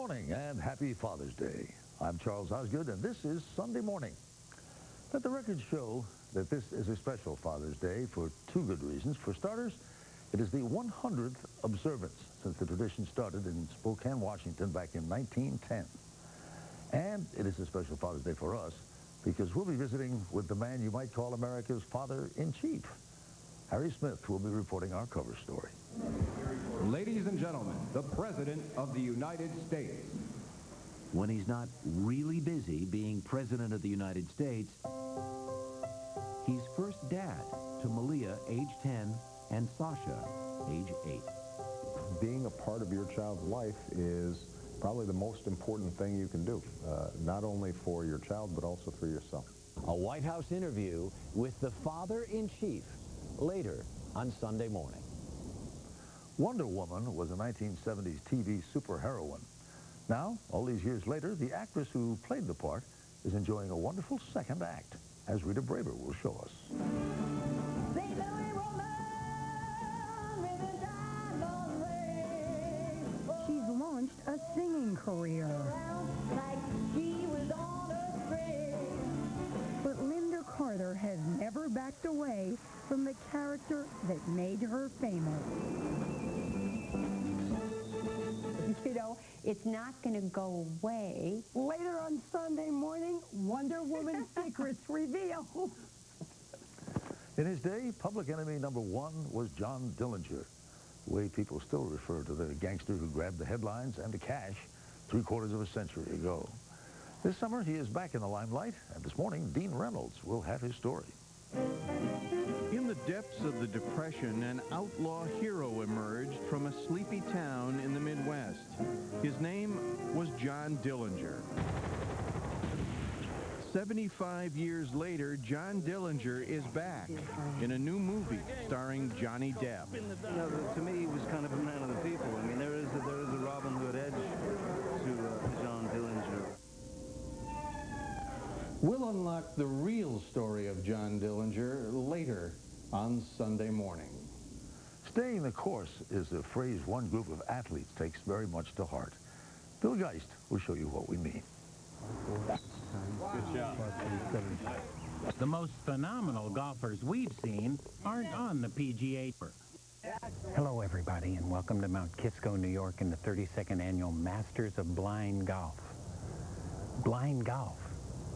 morning and happy Father's Day. I'm Charles Osgood and this is Sunday Morning. Let the records show that this is a special Father's Day for two good reasons. For starters, it is the 100th observance since the tradition started in Spokane, Washington back in 1910. And it is a special Father's Day for us because we'll be visiting with the man you might call America's father-in-chief. Harry Smith will be reporting our cover story. Ladies and gentlemen, the President of the United States. When he's not really busy being President of the United States, he's first dad to Malia, age 10, and Sasha, age 8. Being a part of your child's life is probably the most important thing you can do, not only for your child, but also for yourself. A White House interview with the father-in-chief later on Sunday Morning. Wonder Woman was a 1970s TV superheroine. Now, all these years later, the actress who played the part is enjoying a wonderful second act, as Rita Braver will show us. She's launched a singing career. But Linda Carter has never backed away from the character that made her famous. You know, it's not going to go away. Later on Sunday Morning, Wonder Woman's secrets revealed. In his day, public enemy number one was John Dillinger, the way people still refer to the gangster who grabbed the headlines and the cash 3/4 of a century ago. This summer, he is back in the limelight, and this morning, Dean Reynolds will have his story. In the depths of the Depression, an outlaw hero emerged from a sleepy town in the Midwest. His name was John Dillinger. 75 years later, John Dillinger is back in a new movie starring Johnny Depp. You know, to me, he was kind of a man of the people. I mean, there is a Robin Hood edge to John Dillinger. We'll unlock the real story of John Dillinger later on Sunday Morning. Staying the course is a phrase one group of athletes takes very much to heart. Bill Geist will show you what we mean. Good job. The most phenomenal golfers we've seen aren't on the PGA Tour. Hello, everybody, and welcome to Mount Kisco, New York, in the 32nd Annual Masters of Blind Golf. Blind golf?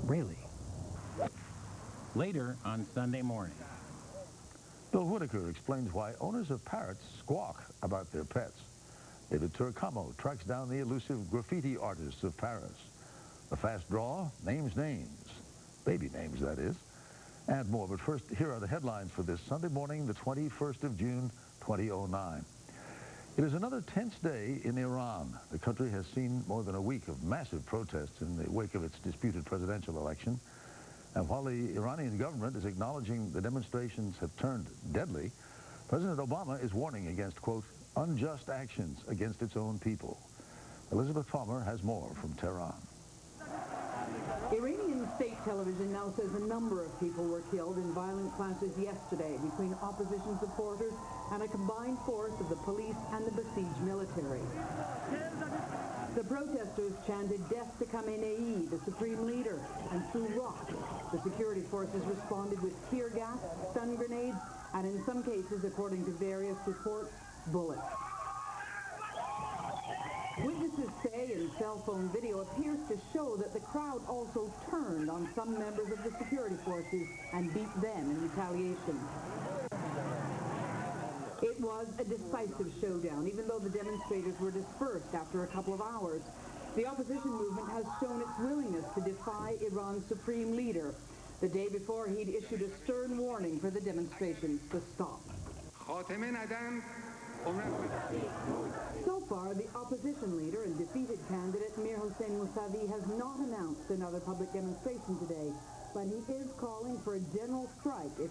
Really? Later on Sunday Morning. Bill Whitaker explains why owners of parrots squawk about their pets. David Turcamo tracks down the elusive graffiti artists of Paris. The fast draw names names. Baby names, that is. And more. But first, here are the headlines for this Sunday morning, the 21st of June, 2009. It is another tense day in Iran. The country has seen more than a week of massive protests in the wake of its disputed presidential election. And while the Iranian government is acknowledging the demonstrations have turned deadly, President Obama is warning against, quote, unjust actions against its own people. Elizabeth Palmer has more from Tehran. Iranian state television now says a number of people were killed in violent clashes yesterday between opposition supporters and a combined force of the police and the besieged military. The protesters chanted death to Khamenei, the supreme leader, and threw rocks. The security forces responded with tear gas, stun grenades, and in some cases, according to various reports, bullets. Witnesses say, and cell phone video appears to show that the crowd also turned on some members of the security forces and beat them in retaliation. It was a decisive showdown, even though the demonstrators were dispersed after a couple of hours. The opposition movement has shown its willingness to defy Iran's supreme leader. The day before, he'd issued a stern warning for the demonstrations to stop. So far, the opposition leader and defeated candidate Mir Hossein Mousavi has not announced another public demonstration today, but he is calling for a general strike if